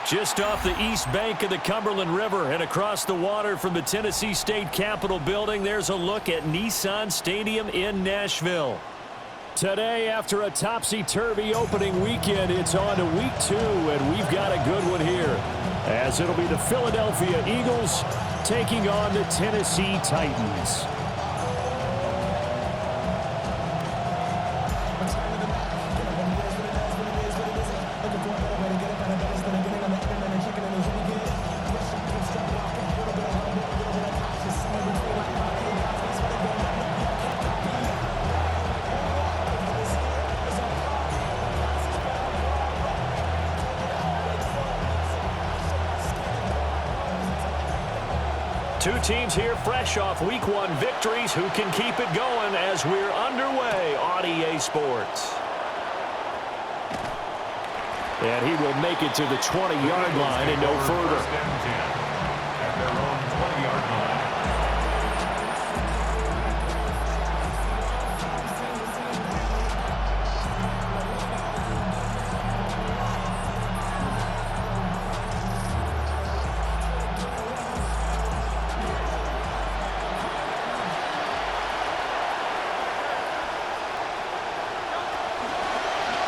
Just off the east bank of the Cumberland River and across the water from the Tennessee State Capitol building, there's a look at Nissan Stadium in Nashville. Today, after a topsy-turvy opening weekend, it's on to week 2, and we've got a good one here, as it'll be the Philadelphia Eagles taking on the Tennessee Titans. Two teams here fresh off Week 1 victories who can keep it going as we're underway on EA Sports. And he will make it to the 20-yard line and no further. At their own 20-yard line.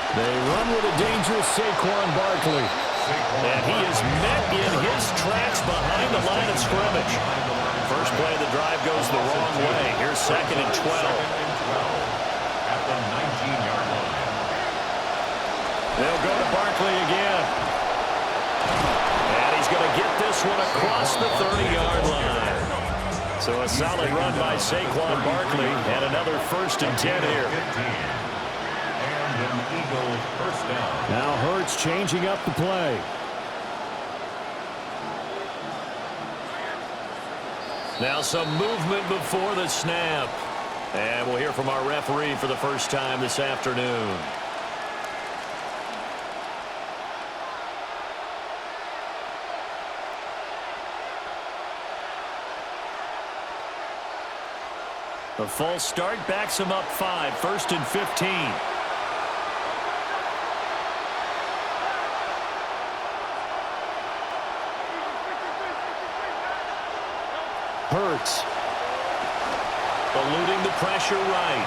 They run with a dangerous Saquon Barkley. And he is met in his tracks behind the line of scrimmage. First play of the drive goes the wrong way. Here's 2nd and 12. At the 19-yard line. They'll go to Barkley again. And he's going to get this one across the 30-yard line. So a solid run by Saquon Barkley and another 1st and 10 here. Eagles first down. Now Hurts changing up the play. Now some movement before the snap. And we'll hear from our referee for the first time this afternoon. A false start backs him up 5, 1st and 15. Hurts. Eluding the pressure right.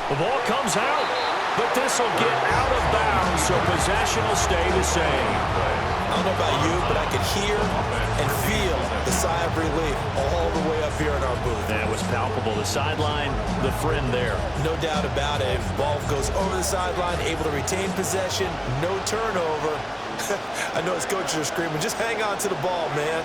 The ball comes out, but this will get out of bounds, so possession will stay the same. I don't know about you, but I could hear and feel the sigh of relief all the way up here in our booth. That was palpable. The sideline, the friend there. No doubt about it. If the ball goes over the sideline, able to retain possession, no turnover. I know his coaches are screaming, just hang on to the ball, man.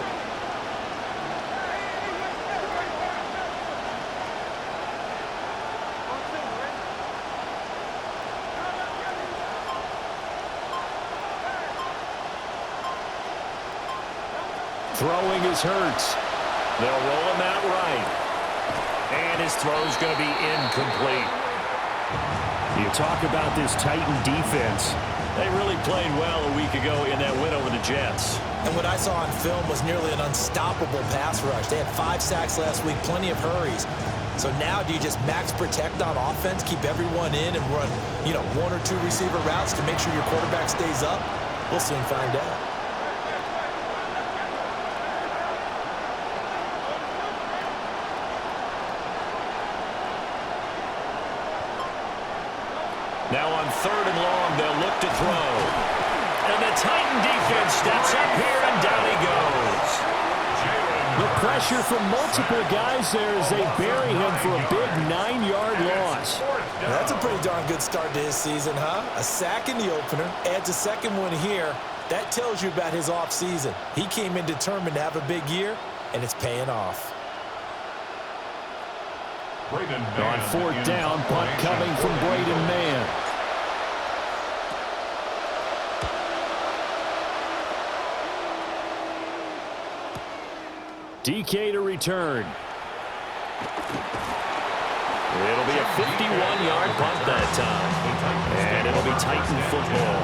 Throwing is Hurts. They'll roll him out right. And his throw's going to be incomplete. You talk about this Titan defense. They really played well a week ago in that win over the Jets. And what I saw on film was nearly an unstoppable pass rush. They had 5 sacks last week, plenty of hurries. So now do you just max protect on offense, keep everyone in, and run, 1 or 2 receiver routes to make sure your quarterback stays up? We'll soon find out. Now on 3rd and long, they'll look to throw. And the Titan defense steps up here, and down he goes. The pressure from multiple guys there as they bury him for a big 9-yard loss. That's a pretty darn good start to his season, huh? A sack in the opener, adds a second one here. That tells you about his offseason. He came in determined to have a big year, and it's paying off. On 4th down, punt coming from Braden Mann. DK to return. It'll be a 51-yard punt that time. And it'll be Titan football.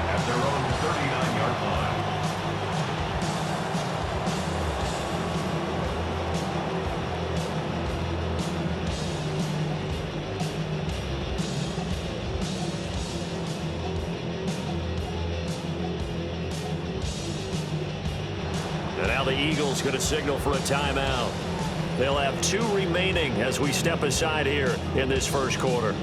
At their own 39-yard line. And now the Eagles going to signal for a timeout. They'll have 2 remaining as we step aside here in this first quarter.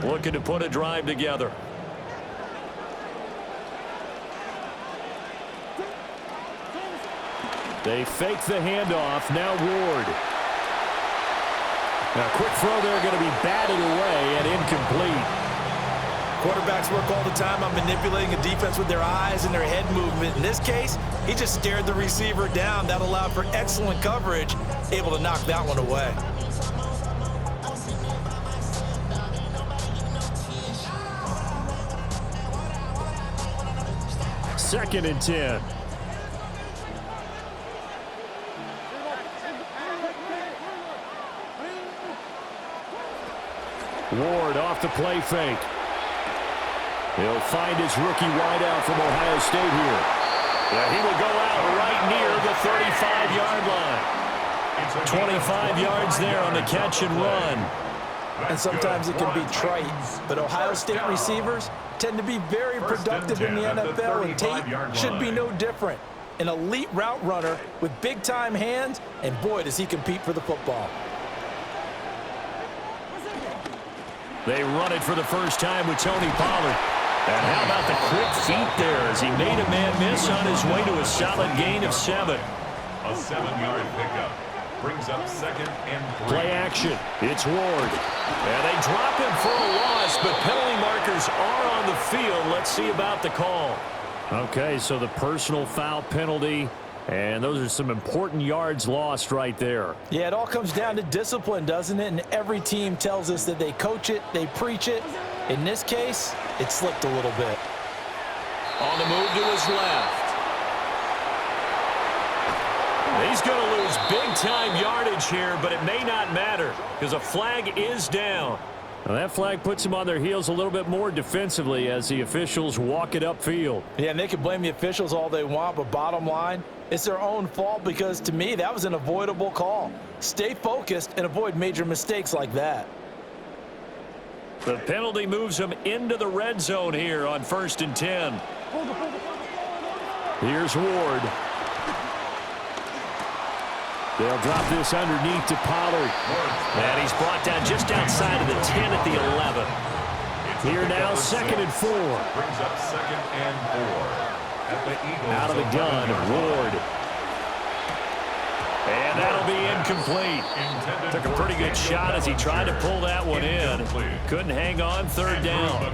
Looking to put a drive together. They fake the handoff. Now Ward. Now quick throw there, going to be batted away and incomplete. Quarterbacks work all the time on manipulating a defense with their eyes and their head movement. In this case, he just stared the receiver down. That allowed for excellent coverage, able to knock that one away. Second and 10. Ward off the play fake. He'll find his rookie wideout from Ohio State here. Yeah, he will go out right near the 35-yard line. 25 yards there on the catch and run. And sometimes it can be trite, but Ohio State receivers tend to be very productive in the NFL, and Tate should be no different. An elite route runner with big-time hands, and boy, does he compete for the football. They run it for the first time with Tony Pollard. And how about the quick feet there as he made a man miss on his way to a solid gain of 7. A 7-yard pickup brings up 2nd and 3. Play action. It's Ward. And they drop him for a loss, but penalty markers are on the field. Let's see about the call. Okay, so the personal foul penalty. And those are some important yards lost right there. Yeah, it all comes down to discipline, doesn't it? And every team tells us that they coach it, they preach it. In this case, it slipped a little bit. On the move to his left. He's going to lose big-time yardage here, but it may not matter because a flag is down. Now that flag puts him on their heels a little bit more defensively as the officials walk it upfield. Yeah, and they can blame the officials all they want, but bottom line, it's their own fault because, to me, that was an avoidable call. Stay focused and avoid major mistakes like that. The penalty moves them into the red zone here on 1st and 10. Here's Ward. They'll drop this underneath to Pollard. And he's brought down just outside of the 10 at the 11. Here now, 2nd and 4. Brings up 2nd and 4. At the Eagles. Out of the gun, Ward. And that'll be incomplete. Took a pretty good shot as he tried to pull that one in. Couldn't hang on 3rd down.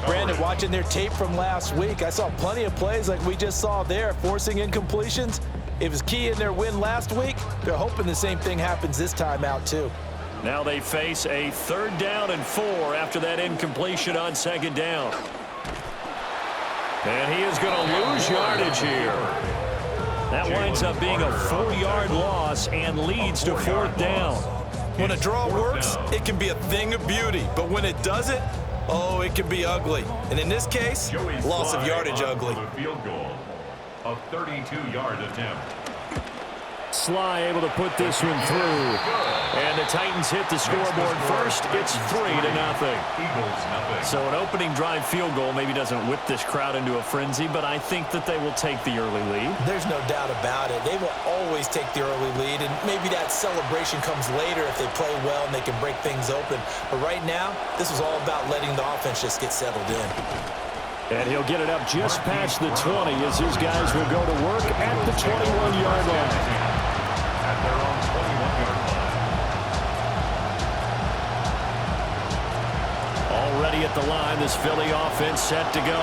Brandon, watching their tape from last week, I saw plenty of plays like we just saw there, forcing incompletions. It was key in their win last week. They're hoping the same thing happens this time out, too. Now they face a 3rd down and 4 after that incompletion on 2nd down. And he is going to lose yardage here. That winds up being a 4-yard loss and leads to 4th down. When a draw works, it can be a thing of beauty. But when it doesn't, oh, it can be ugly. And in this case, loss of yardage ugly. Field goal. A 32-yard attempt. Sly able to put this one through. And the Titans hit the scoreboard first. It's 3-0. Eagles, nothing. So an opening drive field goal maybe doesn't whip this crowd into a frenzy, but I think that they will take the early lead. There's no doubt about it. They will always take the early lead, and maybe that celebration comes later if they play well and they can break things open. But right now, this is all about letting the offense just get settled in. And he'll get it up just past the 20 as his guys will go to work at the 21-yard line. At their own 21-yard line. Already at the line, this Philly offense set to go.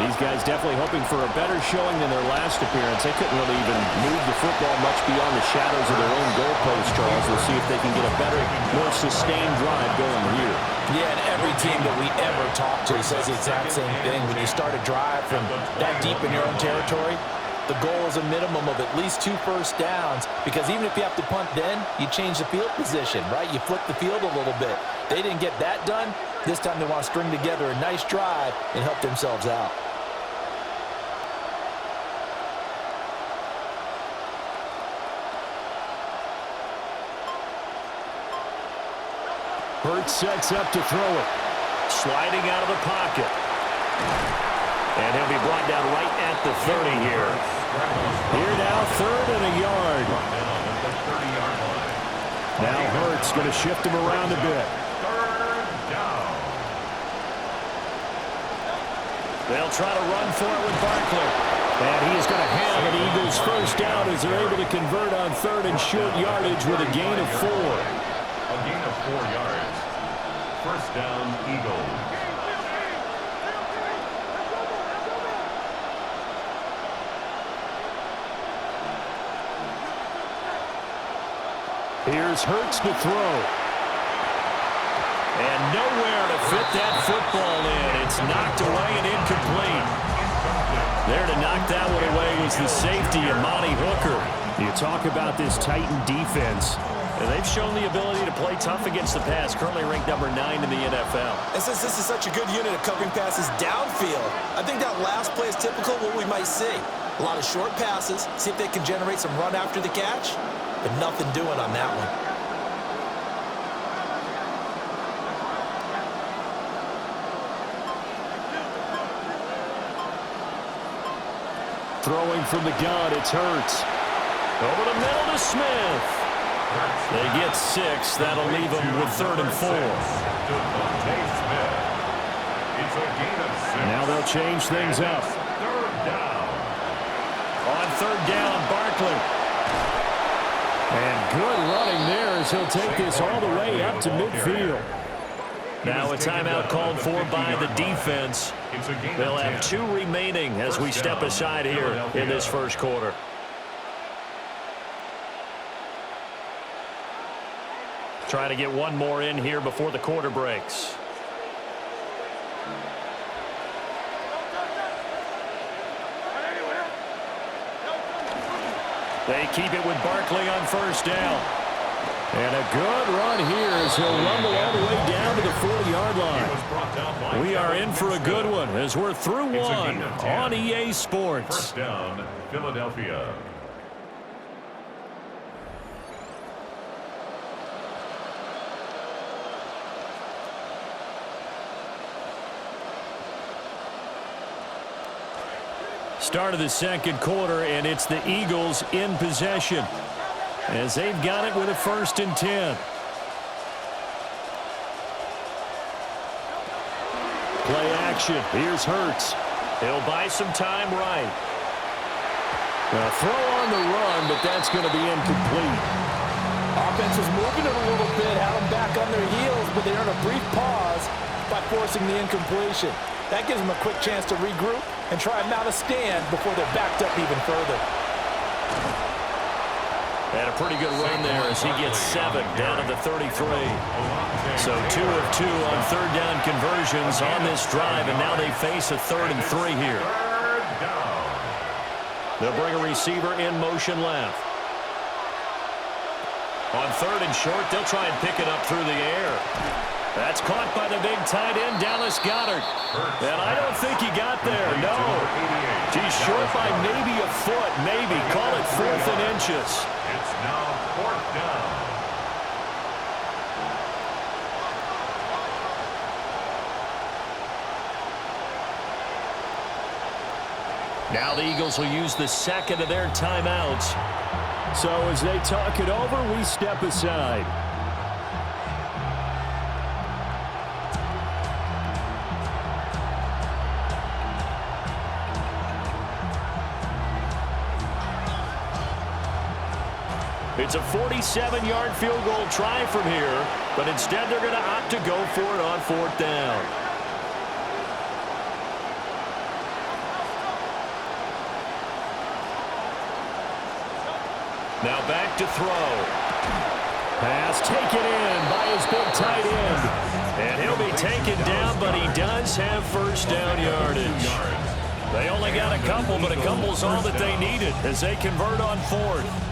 These guys definitely hoping for a better showing than their last appearance. They couldn't really even move the football much beyond the shadows of their own goalpost, Charles. We'll see if they can get a better, more sustained drive going here. Yeah, and every team that we ever talk to says the exact same thing. When you start a drive from that deep in your own territory, the goal is a minimum of at least 2 first downs, because even if you have to punt then, you change the field position, right? You flip the field a little bit. They didn't get that done. This time they want to string together a nice drive and help themselves out. Hurts sets up to throw it. Sliding out of the pocket. And he'll be brought down right at the 30 here. Here now, 3rd and a yard. Now Hurts going to shift him around a bit. They'll try to run for it with Barkley. And he is going to have an Eagles first down as they're able to convert on 3rd and short yardage with a gain of 4. A gain of 4 yards. First down, Eagles. Here's Hurts to throw. And nowhere to fit that football in. It's knocked away and incomplete. There to knock that one away was the safety, Amani Hooker. You talk about this Titan defense. And they've shown the ability to play tough against the pass, currently ranked number 9 in the NFL. And since this is such a good unit of covering passes downfield, I think that last play is typical of what we might see. A lot of short passes, see if they can generate some run after the catch, but nothing doing on that one. Throwing from the gun, it's Hurts. Over the middle to Smith. They get 6. That'll leave them with 3rd and 4. Now they'll change things up. On 3rd down, Barkley. And good running there as he'll take this all the way up to midfield. Now a timeout called for by the defense. They'll have 2 remaining as we step aside here in this first quarter. Trying to get one more in here before the quarter breaks. They keep it with Barkley on 1st down. And a good run here as he'll rumble all the way down to the 40-yard line. We are in for a good one as we're through one on EA Sports. First down, Philadelphia. Start of the second quarter, and it's the Eagles in possession as they've got it with a 1st and 10. Play action. Here's Hurts. He'll buy some time right. A throw on the run, but that's going to be incomplete. Offense was moving it a little bit, had them back on their heels, but they earned a brief pause by forcing the incompletion. That gives them a quick chance to regroup and try and mount a stand before they're backed up even further. And a pretty good run there as he gets 7 down to the 33. So 2 of 2 on 3rd down conversions on this drive, and now they face a 3rd and 3 here. They'll bring a receiver in motion left. On 3rd and short, they'll try and pick it up through the air. That's caught by the big tight end, Dallas Goedert. And I don't think he got there, no. He's short by maybe a foot, maybe. Call it 4th and inches. It's now 4th down. Now the Eagles will use the second of their timeouts. So as they talk it over, we step aside. It's a 47-yard field goal try from here, but instead they're going to opt to go for it on 4th down. Now back to throw. Pass taken in by his big tight end. And he'll be taken down, but he does have 1st down yardage. They only got a couple, but a couple's all that they needed as they convert on 4th.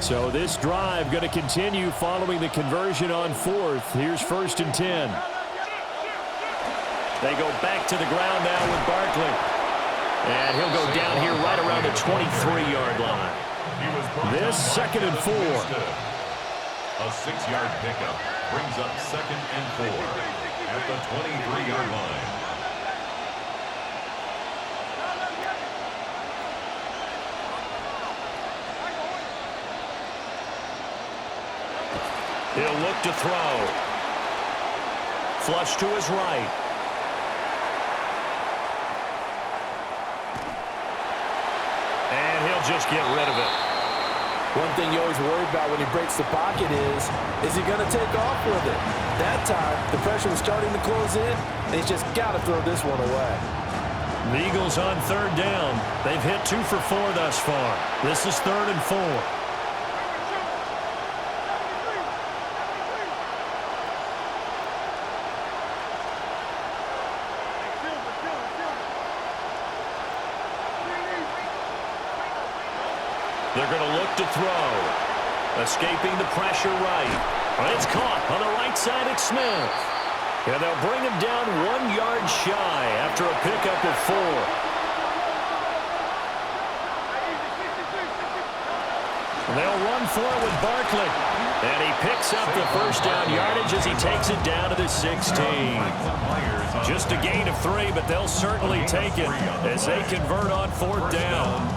So this drive going to continue following the conversion on 4th. Here's 1st and 10. They go back to the ground now with Barkley. And he'll go down here right around the 23-yard line. This 2nd and 4. A 6-yard pickup brings up 2nd and 4 at the 23-yard line. He'll look to throw. Flush to his right. And he'll just get rid of it. One thing you always worry about when he breaks the pocket is he going to take off with it? That time, the pressure was starting to close in, and he's just got to throw this one away. The Eagles on 3rd down. They've hit 2 for 4 thus far. This is 3rd and 4. They're going to look to throw. Escaping the pressure right. But it's caught on the right side at Smith. And they'll bring him down 1 yard shy after a pickup of 4. And they'll run for it with Barkley. And he picks up the 1st down yardage as he takes it down to the 16. Just a gain of 3, but they'll certainly take it as they convert on 4th down.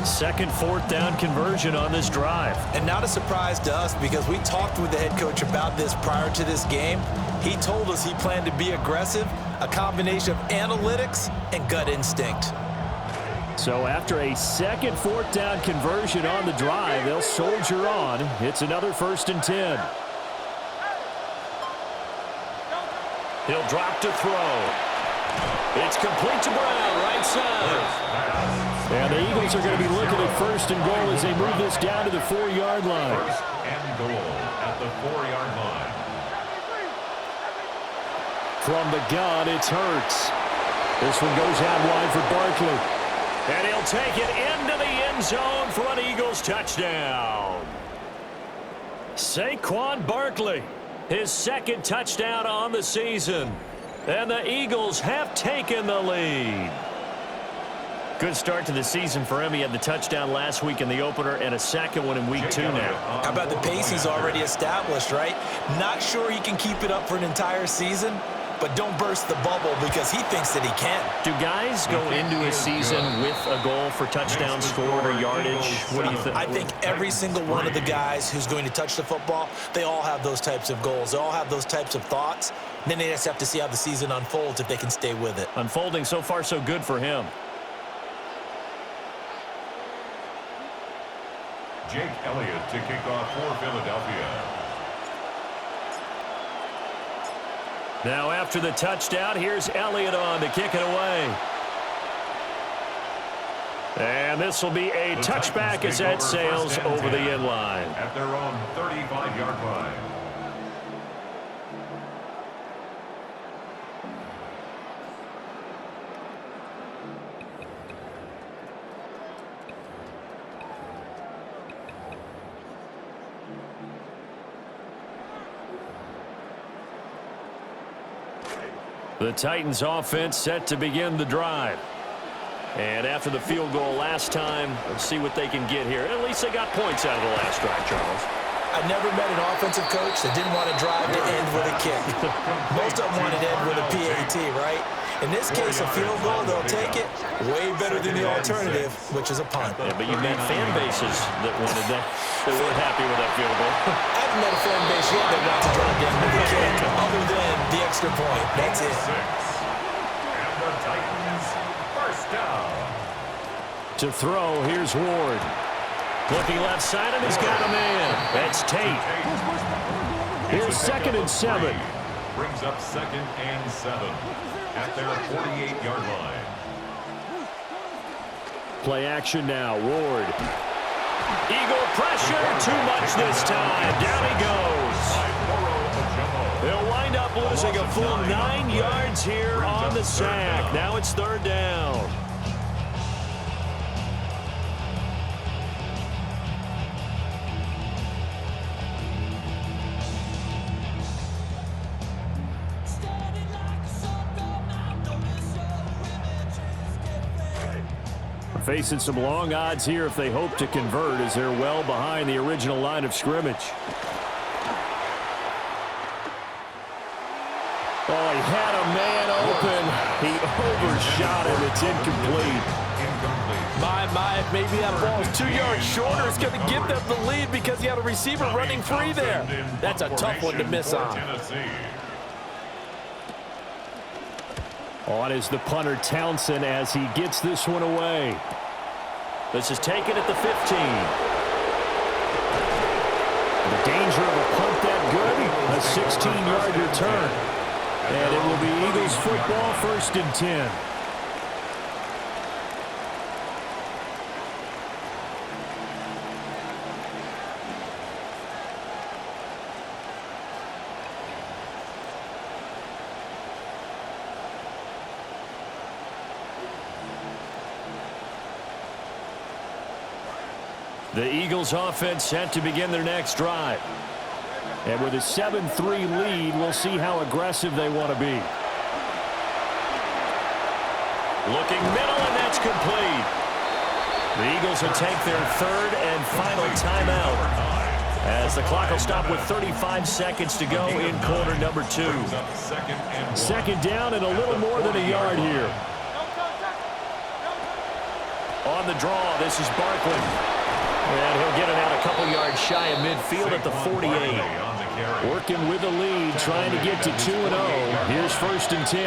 2nd, 4th down conversion on this drive. And not a surprise to us because we talked with the head coach about this prior to this game. He told us he planned to be aggressive, a combination of analytics and gut instinct. So after a 2nd, 4th down conversion on the drive, they'll soldier on. It's another 1st and 10. He'll drop to throw. It's complete to Brown, right side. And the Eagles are going to be looking at 1st and goal as they move this down to the 4-yard line. 1st and goal at the 4-yard line. From the gun, it's Hurts. This one goes out wide for Barkley. And he'll take it into the end zone for an Eagles touchdown. Saquon Barkley, his 2nd touchdown on the season. And the Eagles have taken the lead. Good start to the season for him. He had the touchdown last week in the opener and a 2nd one in week 2 now. How about the pace he's already established, right? Not sure he can keep it up for an entire season, but don't burst the bubble because he thinks that he can. Do guys go into a season with a goal for touchdowns scored or yardage? What do you think? I think every single one of the guys who's going to touch the football, they all have those types of goals. They all have those types of thoughts. Then they just have to see how the season unfolds if they can stay with it. Unfolding so far so good for him. Jake Elliott to kick off for Philadelphia. Now after the touchdown, here's Elliott on to kick it away. And this will be a touchback as that sails over the end line. At their own 35-yard line. The Titans offense set to begin the drive. And after the field goal last time, let's see what they can get here. At least they got points out of the last drive, Charles. I never met an offensive coach that didn't want to drive to end with a kick. Most of them wanted to end with a PAT, right? In this case, a field goal, they'll take it. Way better than the alternative, which is a punt. Yeah, but you met fan bases that wanted that. They weren't happy with that field goal. I haven't met a fan base yet that wants to drive to end with a kick, other than the extra point. That's it. And the Titans first down. To throw, here's Ward. Looking left side, and he's got a man. That's Tate. Here's 2nd and 7. Brings up 2nd and 7 at their 48-yard line. Play action now, Ward. Eagle pressure, too much this time. Down he goes. He'll wind up losing a full 9 yards here on the sack. Now it's 3rd down. Facing some long odds here if they hope to convert, as they're well behind the original line of scrimmage. Oh, he had a man open. He overshot him. It's incomplete. My, maybe that ball's 2 yards shorter. It's going to give them the lead because he had a receiver running free there. That's a tough one to miss on. On is the punter Townsend as he gets this one away. This is taken at the 15. The danger of a punt that good, a 16-yard return. And it will be Eagles football, 1st and 10. The Eagles offense set to begin their next drive. And with a 7-3 lead, we'll see how aggressive they want to be. Looking middle, and that's complete. The Eagles will take their 3rd and final timeout, as the clock will stop with 35 seconds to go in quarter number 2. 2nd down and a little more than a yard here. On the draw, this is Barkley. And he'll get it out a couple yards shy of midfield at the 48. Working with the lead, trying to get to 2-0. Here's 1st and 10.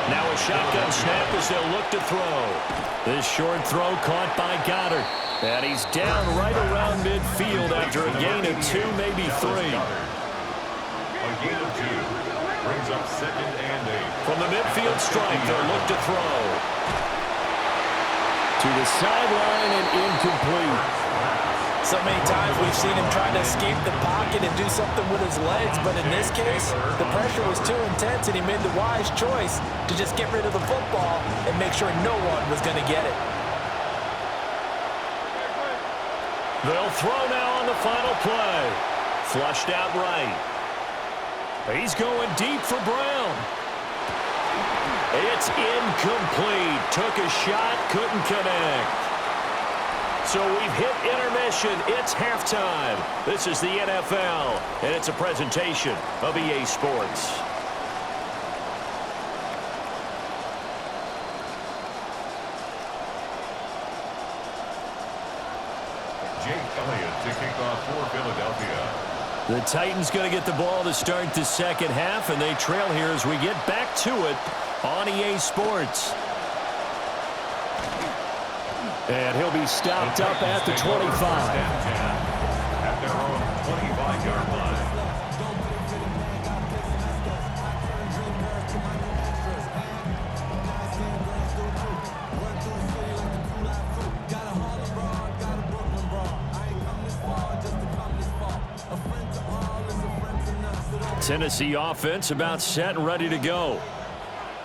Now a shotgun snap as they'll look to throw. This short throw caught by Goddard. And he's down right around midfield after a gain of 2, maybe 3. A gain of 2 brings up 2nd and 8. From the midfield stripe, they'll look to throw. To the sideline and incomplete. So many times we've seen him try to escape the pocket and do something with his legs, but in this case, the pressure was too intense and he made the wise choice to just get rid of the football and make sure no one was going to get it. They'll throw now on the final play. Flushed out right. He's going deep for Brown. It's incomplete. Took a shot, couldn't connect. So we've hit intermission. It's halftime. This is the NFL, and it's a presentation of EA Sports. Jake Elliott to kick off for Philadelphia. The Titans going to get the ball to start the 2nd half, and they trail here as we get back to it on EA Sports. And he'll be stopped up at the 25. At their own 25-yard line. Tennessee offense about set and ready to go.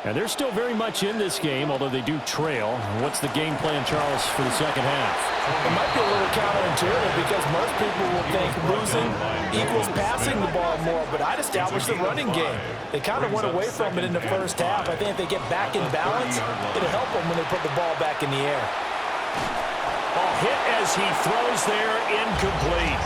And they're still very much in this game, although they do trail. What's the game plan, Charles, for the second half? It might be a little counterintuitive because most people will think losing equals passing the ball more, but I'd establish the running game. They kind of went away from it in the first half. I think if they get back in balance, it'll help them when they put the ball back in the air. Ball hit as he throws there, incomplete.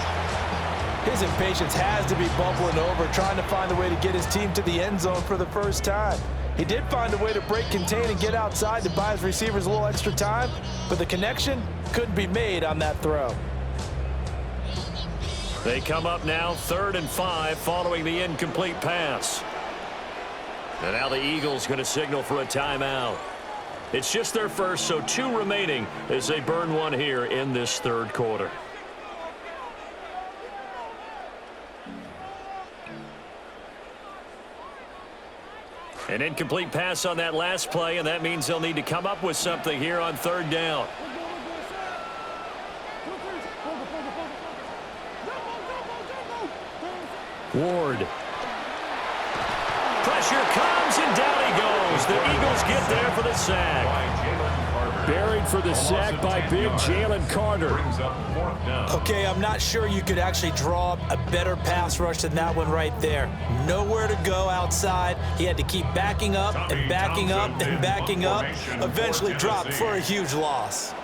His impatience has to be bubbling over, trying to find a way to get his team to the end zone for the first time. He did find a way to break contain and get outside to buy his receivers a little extra time, but the connection couldn't be made on that throw. They come up now 3rd and 5 following the incomplete pass. And now the Eagles going to signal for a timeout. It's just their first, so 2 remaining as they burn one here in this 3rd quarter. An incomplete pass on that last play, and that means they'll need to come up with something here on 3rd down. Ward. Pressure comes, and down he goes. The Eagles get there for the sack. Buried for the sack by big Jalen Carter. Okay, I'm not sure you could actually draw up a better pass rush than that one right there. Nowhere to go outside. He had to keep backing up and backing up and backing up. Eventually dropped for a huge loss.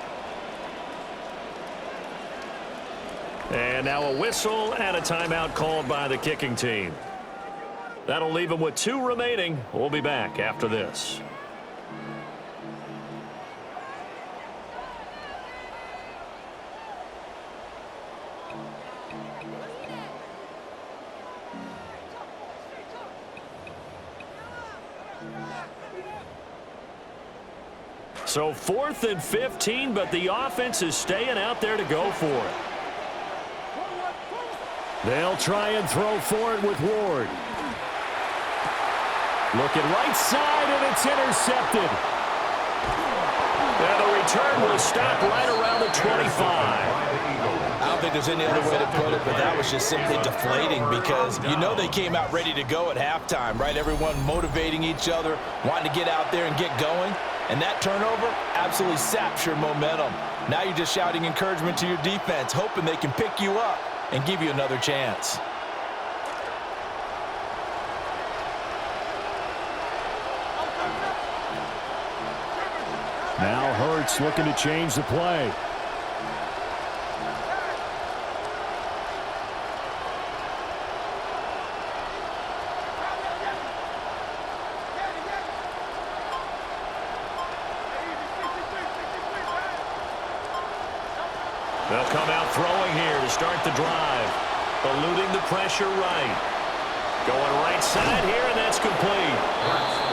And now a whistle and a timeout called by the kicking team. That'll leave them with 2 remaining. We'll be back after this. So 4th and 15, but the offense is staying out there to go for it. They'll try and throw for it with Ward. Looking right side, and it's intercepted. And the return will stop right around the 25. I don't think there's any other way to put it, but that was just simply deflating because you know they came out ready to go at halftime, right? Everyone motivating each other, wanting to get out there and get going. And that turnover absolutely saps your momentum. Now you're just shouting encouragement to your defense, hoping they can pick you up and give you another chance. Now Hurts looking to change the play. They'll come out throwing here to start the drive. Eluding the pressure right. Going right side here, and that's complete.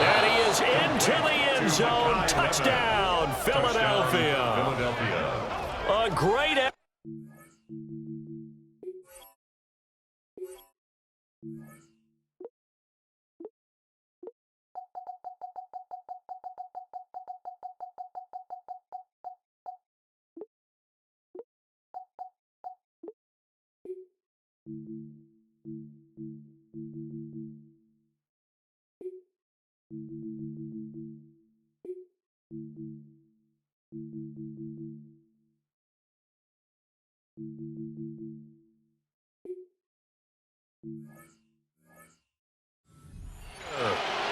And he is into the end zone. Touchdown, Philadelphia. A great effort.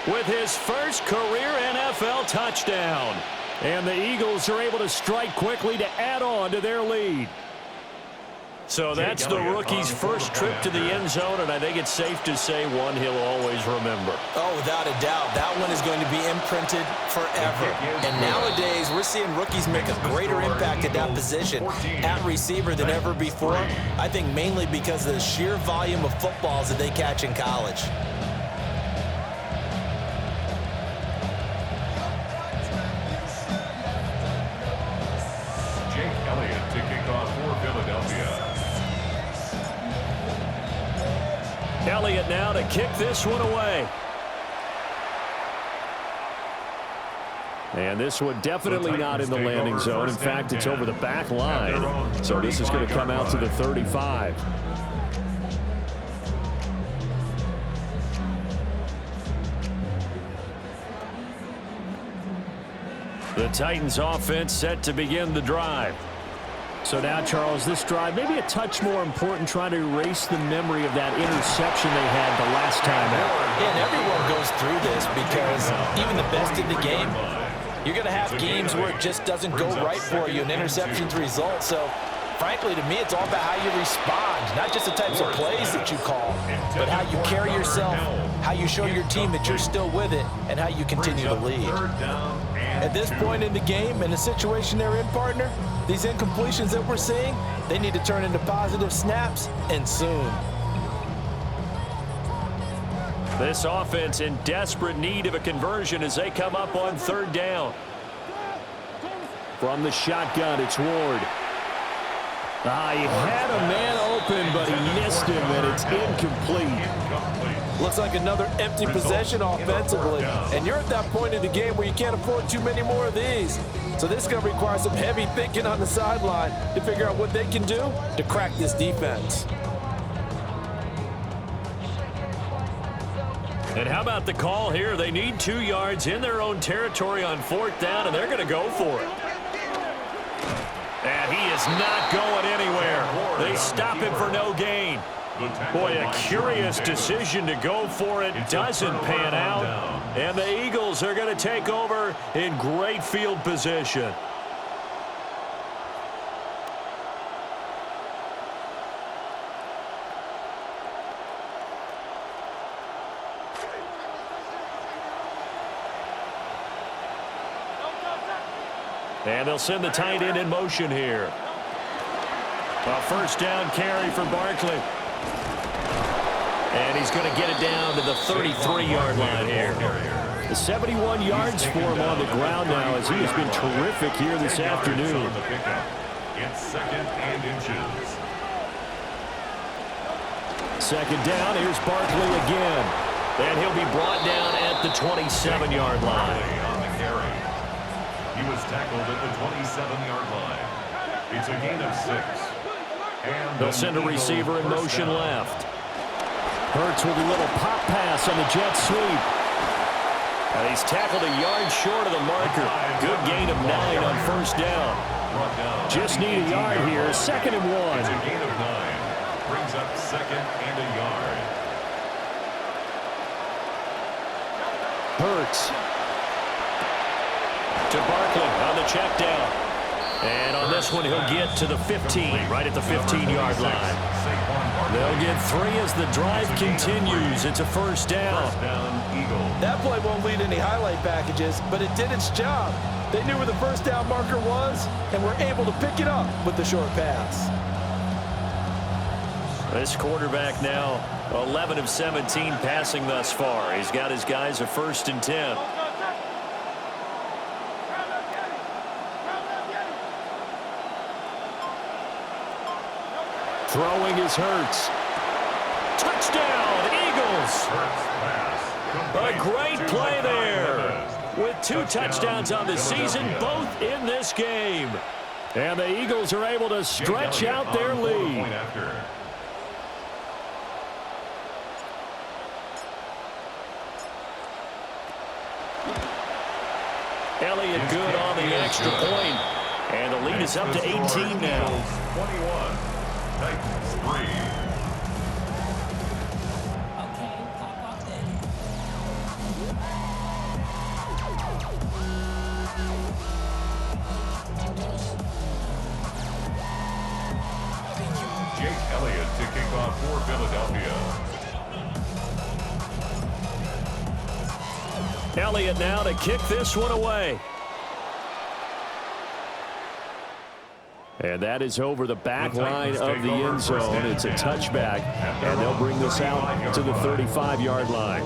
With his first career NFL touchdown. And the Eagles are able to strike quickly to add on to their lead. So that's the rookie's first trip to the end zone, and I think it's safe to say one he'll always remember. Oh, without a doubt. That one is going to be imprinted forever. And nowadays, we're seeing rookies make a greater impact at that position at receiver than ever before. I think mainly because of the sheer volume of footballs that they catch in college. Elliott now to kick this one away. And this one definitely not in the landing zone. In fact, it's over the back line. So this is going to come out to the 35. The Titans offense set to begin the drive. So now, Charles, this drive may be a touch more important, trying to erase the memory of that interception they had the last time out. And everyone goes through this because even the best in the game, you're going to have games where it just doesn't go right for you, and interceptions result. So, frankly, to me, it's all about how you respond, not just the types of plays that you call, but how you carry yourself, how you show your team that you're still with it, and how you continue to lead. At this point in the game, in the situation they're in, partner, these incompletions that we're seeing, they need to turn into positive snaps, and soon. This offense in desperate need of a conversion as they come up on third down. From the shotgun, it's Ward. He had a man open, but he missed him, and it's incomplete. Looks like another empty possession offensively. And you're at that point in the game where you can't afford too many more of these. So this is going to require some heavy thinking on the sideline to figure out what they can do to crack this defense. And how about the call here? They need 2 yards in their own territory on fourth down, and they're going to go for it. And he is not going anywhere. They stop him for no gain. Boy, a curious decision to go for it. Doesn't pan out. And the Eagles are going to take over in great field position. And they'll send the tight end in motion here. A first down carry for Barkley. And he's going to get it down to the 33-yard line here. 71 yards for him on the ground now as he has been terrific here this afternoon. It's second and inches. Second down, here's Barkley again. And he'll be brought down at the 27-yard line. On the carry. He was tackled at the 27-yard line. It's a gain of 6. And they'll send a receiver in motion left. Hurts with a little pop pass on the jet sweep. And he's tackled a yard short of the marker. Good gain of 9 on first down. Just need a yard here. Second and 1. It's a gain of 9. Brings up second and a yard. Hurts. To Barkley on the check down. And on this one, he'll get to the 15, right at the 15-yard line. They'll get 3 as the drive continues. It's a first down. That play won't lead any highlight packages, but it did its job. They knew where the first down marker was, and were able to pick it up with the short pass. This quarterback now 11 of 17 passing thus far. He's got his guys a 1st and 10. Throwing is Hurts. Touchdown, Eagles! A great play there. With 2 touchdowns on the season, both in this game. And the Eagles are able to stretch out their lead. Elliott good on the extra point. And the lead is up to 18 now. 21. Titans 3. Jake Elliott to kick off for Philadelphia. Elliott now to kick this one away. And that is over the back line of the end zone. It's a touchback, and they'll bring this out to the 35-yard line.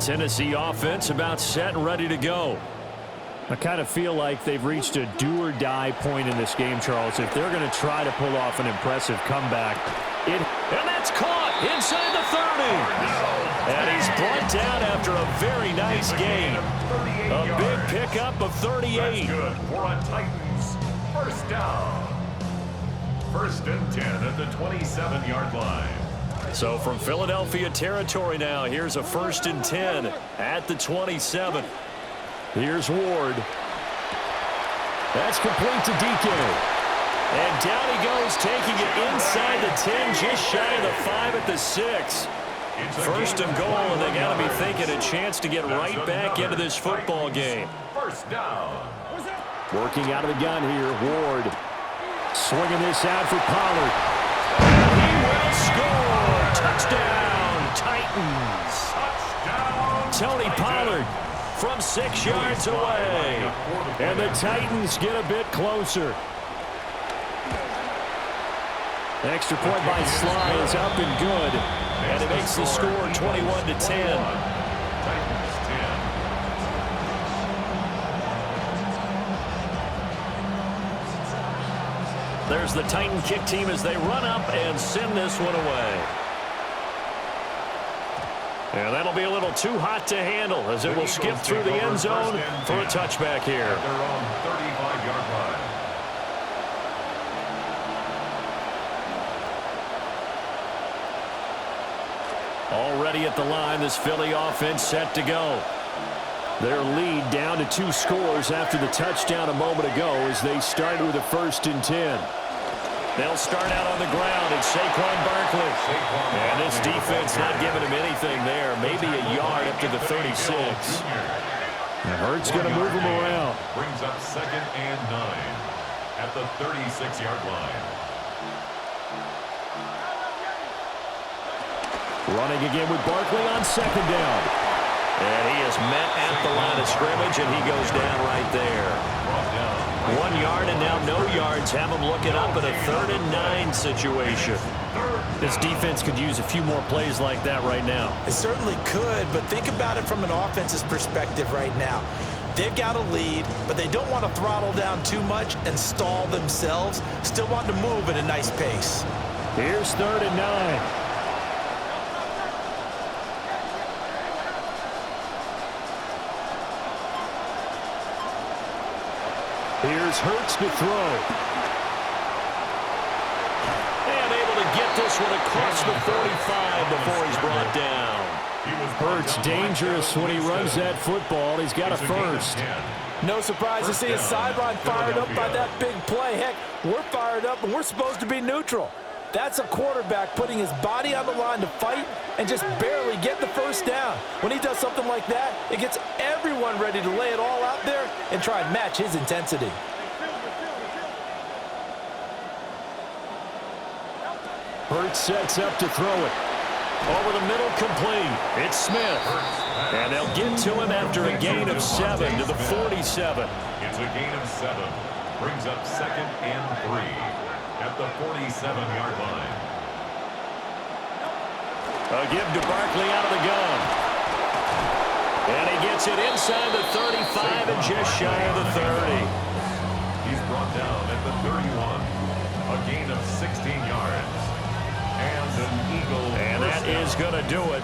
Tennessee offense about set and ready to go. I kind of feel like they've reached a do-or-die point in this game, Charles. If they're going to try to pull off an impressive comeback, and that's caught inside the 30. And he's brought down after a very nice game. A big pickup of 38. That's good for a Titans first down. first and 10 at the 27-yard line. So from Philadelphia territory now, here's a first and 10 at the 27. Here's Ward. That's complete to DK. And down he goes, taking it inside the 10, just shy of the 5 at the 6. First and goal, and they got to be thinking a chance to get right back into this football game. First down. Working out of the gun here, Ward. Swinging this out for Pollard. And he will score! Touchdown, Titans! Touchdown. Tony Pollard from 6 yards away. And the Titans get a bit closer. Extra point by Sly is up and good. And it makes the score 21-10. Titans 10. There's the Titan kick team as they run up and send this one away. And that'll be a little too hot to handle as it will skip through the end zone for a touchback here. At their own 35-yard line. Already at the line, this Philly offense set to go. Their lead down to 2 scores after the touchdown a moment ago as they started with a first and 10. They'll start out on the ground. It's Saquon Barkley. And this defense not giving him anything there. Maybe a yard up to the 36. And Hurts going to move him around. Brings up second and 9 at the 36-yard line. Running again with Barkley on second down. And he is met at the line of scrimmage, and he goes down right there. 1 yard and now no yards. Have him looking up at a 3rd and 9 situation. This defense could use a few more plays like that right now. It certainly could, but think about it from an offense's perspective right now. They've got a lead, but they don't want to throttle down too much and stall themselves. Still want to move at a nice pace. Here's 3rd and 9. Here's Hurts to throw. And able to get this one across the 45 before he's brought down. Hurts dangerous when he runs that football. He's got a first. No surprise to see his sideline fired up by that big play. Heck, we're fired up and we're supposed to be neutral. That's a quarterback putting his body on the line to fight and just barely get the first down. When he does something like that, it gets everyone ready to lay it all out there and try and match his intensity. Hurts sets up to throw it. Over the middle, complete. It's Smith. And they'll get to him after a gain of 7 to the 47. It's a gain of 7. Brings up second and 3 at the 47-yard line. A give to Barkley out of the gun. And he gets it inside the 35 and just shy of the 30. He's brought down at the 31. A gain of 16 yards. And an Eagle. And that is going to do it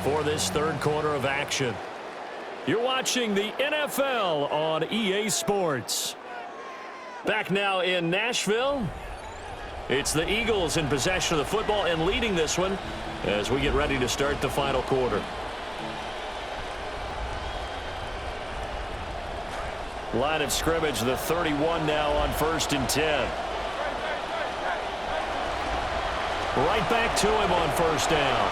for this third quarter of action. You're watching the NFL on EA Sports. Back now in Nashville. It's the Eagles in possession of the football and leading this one as we get ready to start the final quarter. Line of scrimmage, the 31 now on 1st and 10. Right back to him on 1st down.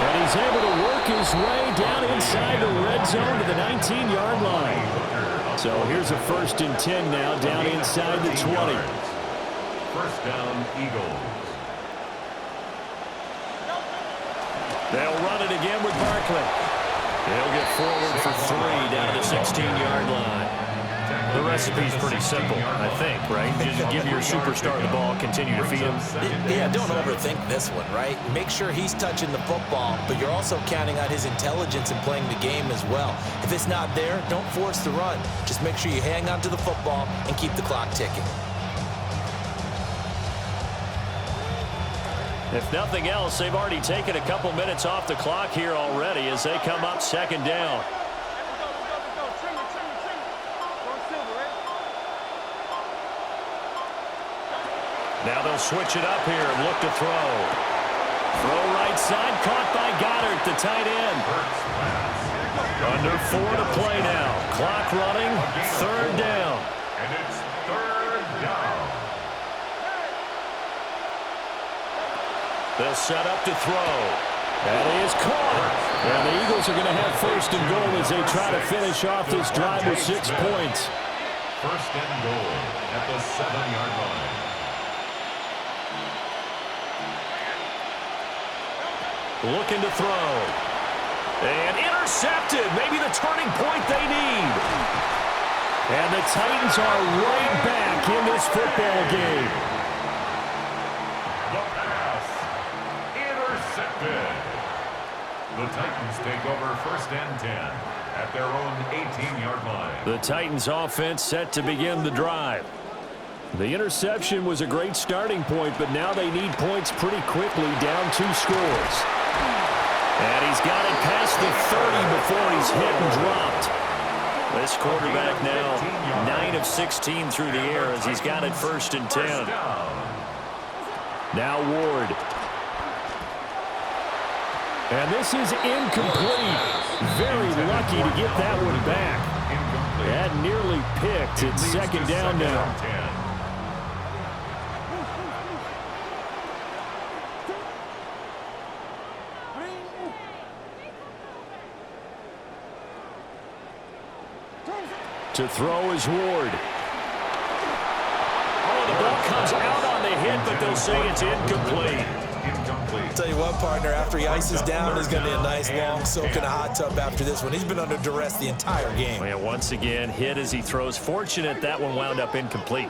And he's able to work his way down inside the red zone to the 19-yard line. So here's a 1st and 10 now down inside the 20. First down, Eagles. They'll run it again with Barkley. They'll get forward for 3 down to the 16-yard line. The recipe's pretty simple, I think, right? Just give your superstar the ball, continue to feed him. Yeah, don't overthink this one, right? Make sure he's touching the football, but you're also counting on his intelligence in playing the game as well. If it's not there, don't force the run. Just make sure you hang on to the football and keep the clock ticking. If nothing else, they've already taken a couple minutes off the clock here already as they come up 2nd down. Now they'll switch it up here and look to throw. Throw right side, caught by Goddard, the tight end. Under 4 to play now. Clock running, third down. And it's third down. They'll set up to throw. That is caught. And the Eagles are going to have first and goal as they try to finish off this drive with 6 points. First and goal at the 7-yard line. Looking to throw. And intercepted. Maybe the turning point they need. And the Titans are right back in this football game. The pass. Intercepted. The Titans take over first and 10 at their own 18-yard line. The Titans offense set to begin the drive. The interception was a great starting point, but now they need points pretty quickly, down 2 scores. And he's got it past the 30 before he's hit and dropped. This quarterback now 9 of 16 through the air as he's got it first and 10. Now Ward. And this is incomplete. Very lucky to get that one back. That nearly picked. It's second down now. To throw is Ward. Oh, the ball comes out on the hit, but they'll say it's incomplete. Tell you what, partner, after he ices down, there's going to be a nice long soak in a hot tub after this one. He's been under duress the entire game. And once again, hit as he throws. Fortunate that one wound up incomplete.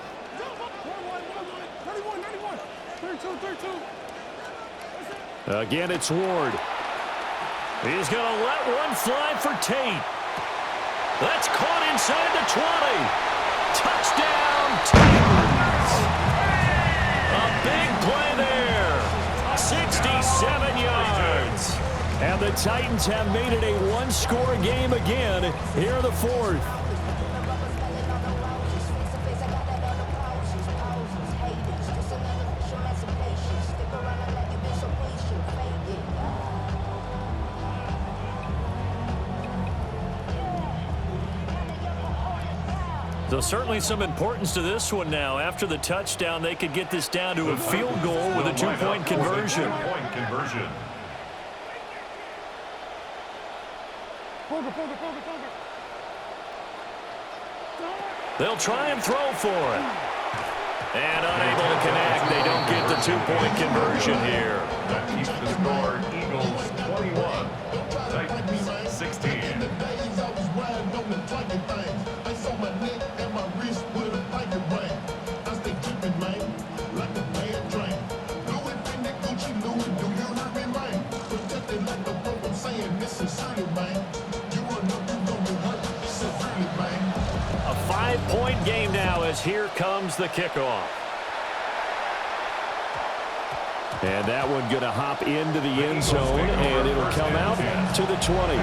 Again, it's Ward. He's going to let one fly for Tate. That's caught inside the 20. Touchdown, Titans. A big play there. 67 yards. And the Titans have made it a one-score game again here in the fourth. So certainly some importance to this one now. After the touchdown, they could get this down to a field goal with a 2-point conversion. They'll try and throw for it. And unable to connect. They don't get the 2-point conversion here. That keeps the score Eagles 21, Titans 16. A 5-point game now as here comes the kickoff. And that one going to hop into the end zone, and it'll come out to the 20.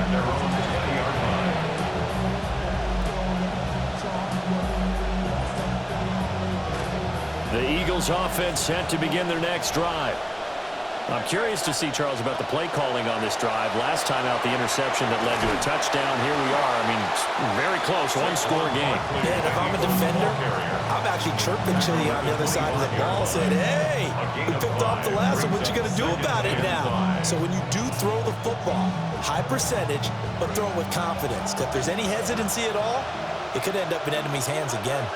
The Eagles offense set to begin their next drive. I'm curious to see, Charles, about the play calling on this drive. Last time out, the interception that led to a touchdown. Here we are. I mean, very close, one-score game. Yeah, and if I'm a defender, I'm actually chirping Chili on the other side of the ball, saying, hey, we picked off the last one. What you going to do about it now? So when you do throw the football, high percentage, but throw it with confidence. If there's any hesitancy at all, it could end up in enemy's hands again.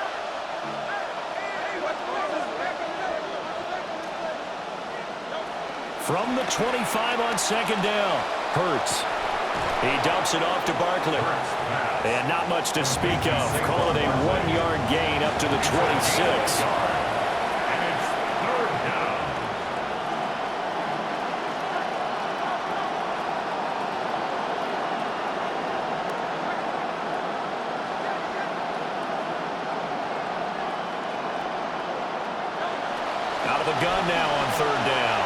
From the 25 on second down, Hurts. He dumps it off to Barkley. And not much to speak of. Call it a 1-yard gain up to the 26. And it's third down. Out of the gun now on third down.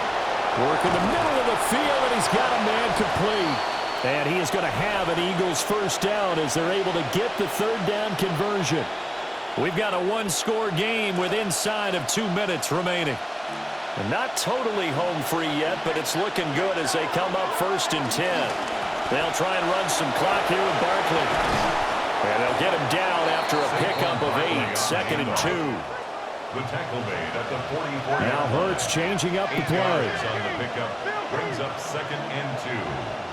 Work in the middle of the field, and he's got a man complete. And he is going to have an Eagles first down as they're able to get the third down conversion. We've got a one-score game with inside of 2 minutes remaining. And not totally home free yet, but it's looking good as they come up 1st and 10. They'll try and run some clock here with Barkley. And they'll get him down after a pickup of 8, 2nd and 2. The tackle made at the 44. Now Hurts changing up the play. On the pickup brings up 2nd and 2.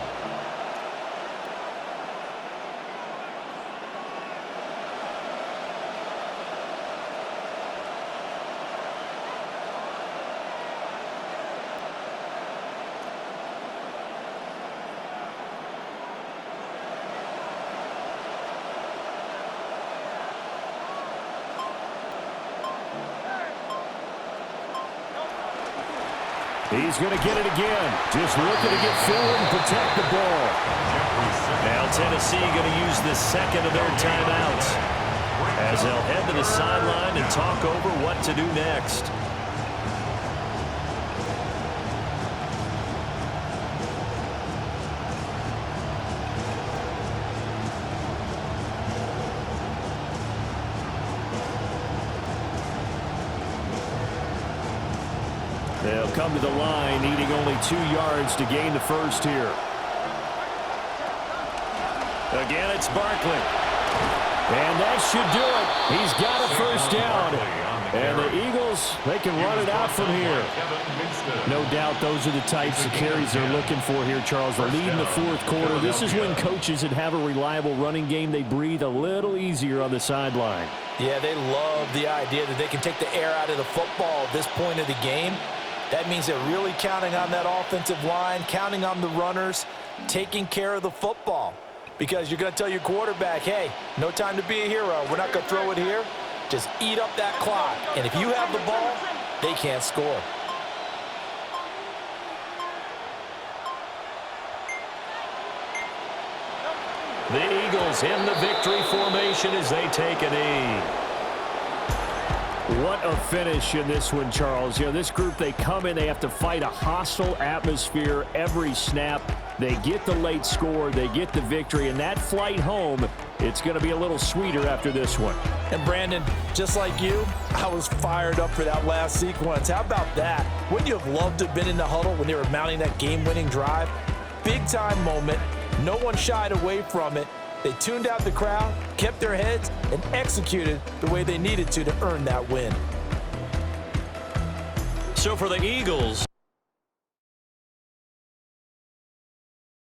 He's going to get it again. Just looking to get forward and protect the ball. Now Tennessee going to use the second of their timeouts as they'll head to the sideline and talk over what to do next. They'll come to the line, needing only 2 yards to gain the first here. Again, it's Barkley. And that should do it. He's got a first down. And the Eagles, they can run it out from here. No doubt those are the types of carries they're looking for here, Charles. The lead in the 4th quarter. This is when coaches that have a reliable running game, they breathe a little easier on the sideline. Yeah, they love the idea that they can take the air out of the football at this point of the game. That means they're really counting on that offensive line, counting on the runners, taking care of the football. Because you're going to tell your quarterback, hey, no time to be a hero. We're not going to throw it here. Just eat up that clock. And if you have the ball, they can't score. The Eagles in the victory formation as they take a knee. What a finish in this one, Charles. You know, this group, they come in, they have to fight a hostile atmosphere every snap. They get the late score, they get the victory, and that flight home, it's going to be a little sweeter after this one. And Brandon, just like you, I was fired up for that last sequence. How about that? Wouldn't you have loved to have been in the huddle when they were mounting that game-winning drive? Big-time moment. No one shied away from it. They tuned out the crowd, kept their heads, and executed the way they needed to earn that win. So for the Eagles,